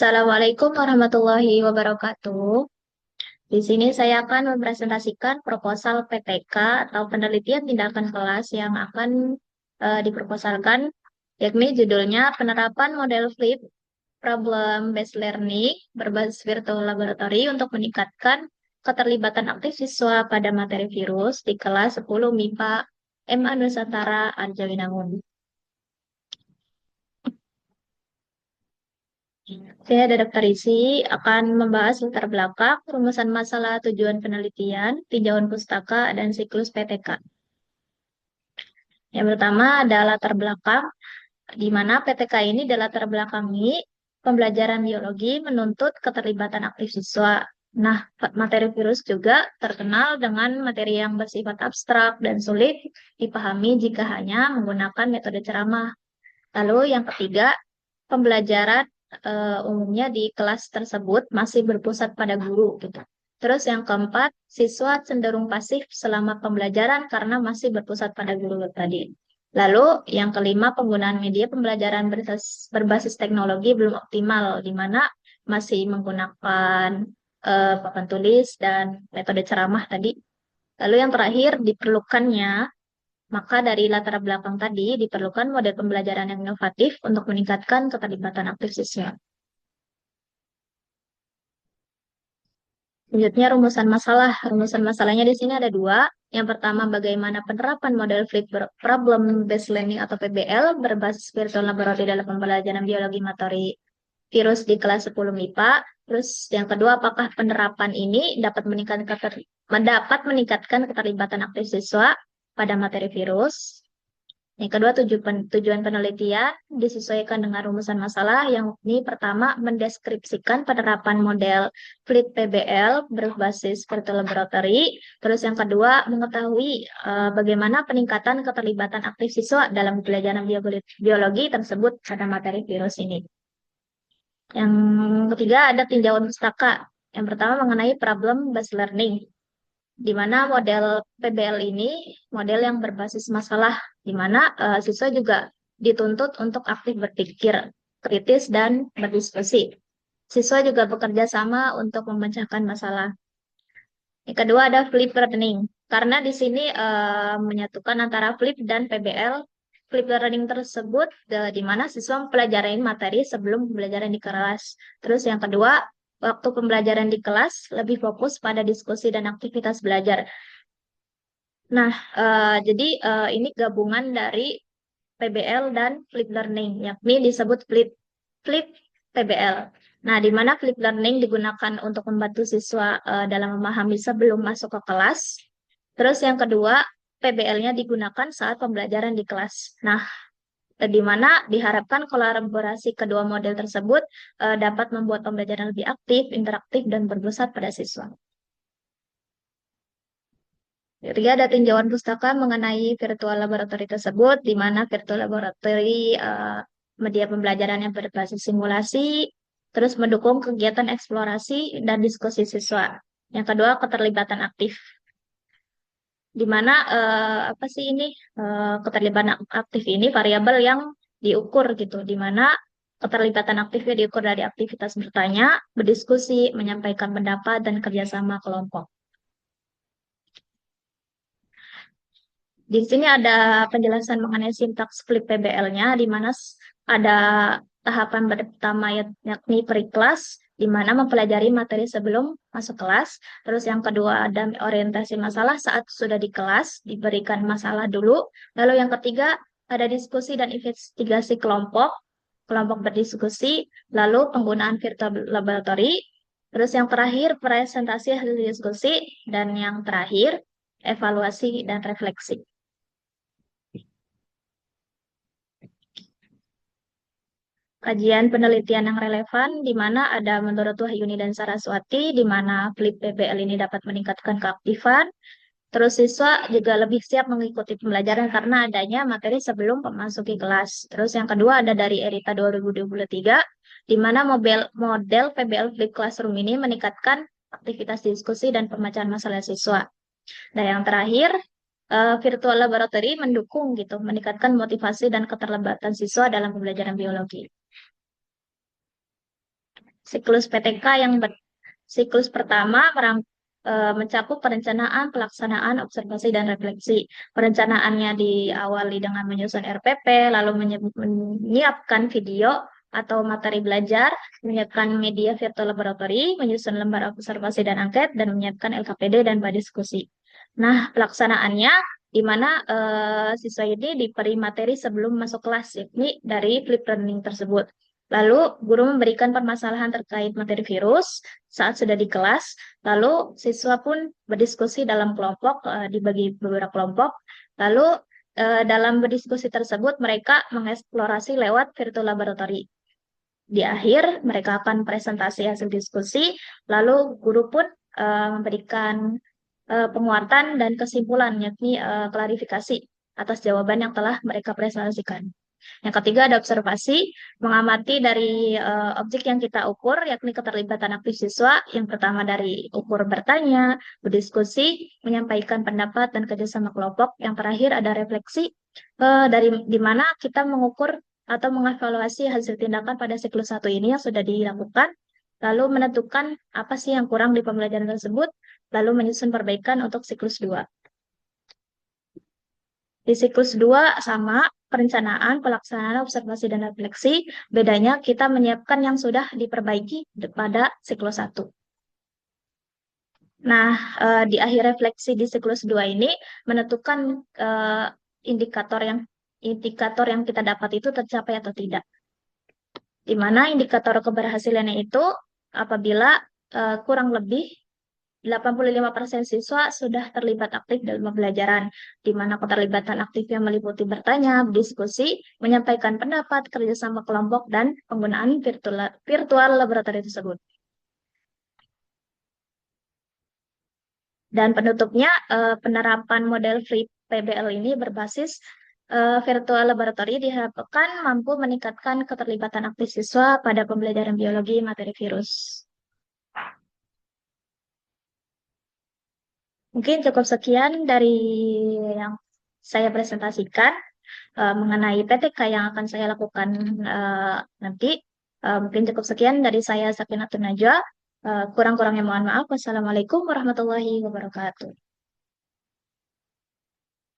Assalamualaikum warahmatullahi wabarakatuh. Di sini saya akan mempresentasikan proposal PTK atau penelitian tindakan kelas yang akan diproposalkan, yakni judulnya penerapan model flip problem based learning berbasis virtual laboratory untuk meningkatkan keterlibatan aktif siswa pada materi virus di kelas 10 MIPA MA Nusantara Arjawinangun. Saya ada Dr. Isi akan membahas latar belakang, rumusan masalah tujuan penelitian, tinjauan pustaka, dan siklus PTK. Yang pertama ada latar belakang, di mana PTK ini adalah latar belakangi pembelajaran biologi menuntut keterlibatan aktif siswa. Nah, materi virus juga terkenal dengan materi yang bersifat abstrak dan sulit dipahami jika hanya menggunakan metode ceramah. Lalu yang ketiga, pembelajaran umumnya di kelas tersebut masih berpusat pada guru gitu. Terus yang keempat, siswa cenderung pasif selama pembelajaran karena masih berpusat pada guru tadi. Lalu yang kelima, penggunaan media pembelajaran berbasis teknologi belum optimal, di mana masih menggunakan papan tulis dan metode ceramah tadi. Lalu yang terakhir, diperlukannya maka dari latar belakang tadi diperlukan model pembelajaran yang inovatif untuk meningkatkan keterlibatan aktif siswa. Selanjutnya rumusan masalah. Rumusan masalahnya di sini ada dua. Yang pertama, bagaimana penerapan model flip problem based learning atau PBL berbasis virtual laboratory dalam pembelajaran biologi materi virus di kelas 10 MIPA. Terus yang kedua, apakah penerapan ini dapat meningkatkan keterlibatan aktif siswa pada materi virus? Yang kedua, tujuan penelitian disesuaikan dengan rumusan masalah. Yang ini pertama, mendeskripsikan penerapan model fleet PBL berbasis virtual laboratory. Terus yang kedua, mengetahui bagaimana peningkatan keterlibatan aktif siswa dalam pelajaran biologi tersebut pada materi virus ini. Yang ketiga, ada tinjauan pustaka. Yang pertama, mengenai problem based learning, di mana model PBL ini model yang berbasis masalah, di mana siswa juga dituntut untuk aktif berpikir, kritis, dan berdiskusi. Siswa juga bekerja sama untuk memecahkan masalah. Yang kedua ada flip learning, karena di sini menyatukan antara flip dan PBL. Flip learning tersebut di mana siswa mempelajari materi sebelum pembelajaran di kelas. Terus yang kedua, waktu pembelajaran di kelas lebih fokus pada diskusi dan aktivitas belajar. Nah, jadi ini gabungan dari PBL dan flip learning, yakni disebut flip PBL. Nah, di mana flip learning digunakan untuk membantu siswa dalam memahami sebelum masuk ke kelas. Terus yang kedua, PBL-nya digunakan saat pembelajaran di kelas. Nah, di mana diharapkan kolaborasi kedua model tersebut dapat membuat pembelajaran lebih aktif, interaktif, dan berpusat pada siswa. Ketiga, ada tinjauan pustaka mengenai virtual laboratory tersebut, di mana virtual laboratory media pembelajaran yang berbasis simulasi, terus mendukung kegiatan eksplorasi dan diskusi siswa. Yang kedua, keterlibatan aktif, di mana apa sih ini keterlibatan aktif ini variabel yang diukur gitu, di mana keterlibatan aktifnya diukur dari aktivitas bertanya, berdiskusi, menyampaikan pendapat, dan kerjasama kelompok. Di sini ada penjelasan mengenai sintaks flip PBL-nya, di mana ada tahapan pertama yakni pre-kelas, di mana mempelajari materi sebelum masuk kelas. Terus yang kedua ada orientasi masalah saat sudah di kelas, diberikan masalah dulu. Lalu yang ketiga ada diskusi dan investigasi kelompok, kelompok berdiskusi, lalu penggunaan virtual laboratory. Terus yang terakhir presentasi hasil diskusi, dan yang terakhir evaluasi dan refleksi. Kajian penelitian yang relevan, di mana ada menurut Wahyuni dan Saraswati, di mana flip PBL ini dapat meningkatkan keaktifan. Terus siswa juga lebih siap mengikuti pembelajaran karena adanya materi sebelum memasuki kelas. Terus yang kedua ada dari Erita 2023, di mana model PBL Flip Classroom ini meningkatkan aktivitas diskusi dan pemecahan masalah siswa. Dan yang terakhir, virtual laboratory mendukung gitu, meningkatkan motivasi dan keterlibatan siswa dalam pembelajaran biologi. Siklus PTK yang siklus pertama mencakup perencanaan, pelaksanaan, observasi, dan refleksi. Perencanaannya diawali dengan menyusun RPP, lalu menyiapkan video atau materi belajar, menyiapkan media virtual laboratory, menyusun lembar observasi dan angket, dan menyiapkan LKPD dan diskusi. Nah, pelaksanaannya di mana siswa ini diberi materi sebelum masuk kelas, yakni dari flip learning tersebut. Lalu, guru memberikan permasalahan terkait materi virus saat sudah di kelas. Lalu, siswa pun berdiskusi dalam kelompok, dibagi beberapa kelompok. Lalu, dalam berdiskusi tersebut, mereka mengeksplorasi lewat virtual laboratory. Di akhir, mereka akan presentasi hasil diskusi. Lalu, guru pun memberikan penguatan dan kesimpulan, yakni klarifikasi atas jawaban yang telah mereka presentasikan. Yang ketiga ada observasi, mengamati dari objek yang kita ukur, yakni keterlibatan aktif siswa. Yang pertama dari ukur bertanya, berdiskusi, menyampaikan pendapat, dan kerjasama kelompok. Yang terakhir ada refleksi, dari di mana kita mengukur atau mengevaluasi hasil tindakan pada siklus 1 ini yang sudah dilakukan, lalu menentukan apa sih yang kurang di pembelajaran tersebut, lalu menyusun perbaikan untuk siklus 2. Di siklus 2 sama perencanaan, pelaksanaan, observasi, dan refleksi. Bedanya kita menyiapkan yang sudah diperbaiki pada siklus 1. Nah, di akhir refleksi di siklus 2 ini menentukan indikator yang kita dapat itu tercapai atau tidak. Di mana indikator keberhasilannya itu apabila kurang lebih 85% siswa sudah terlibat aktif dalam pembelajaran, di mana keterlibatan aktifnya meliputi bertanya, berdiskusi, menyampaikan pendapat, kerjasama kelompok, dan penggunaan virtual laboratorium tersebut. Dan penutupnya, penerapan model free PBL ini berbasis virtual laboratory diharapkan mampu meningkatkan keterlibatan aktif siswa pada pembelajaran biologi materi virus. Mungkin cukup sekian dari yang saya presentasikan mengenai PTK yang akan saya lakukan nanti. Mungkin cukup sekian dari saya, Sakinatun Najwa. Kurang-kurangnya mohon maaf. Wassalamualaikum warahmatullahi wabarakatuh.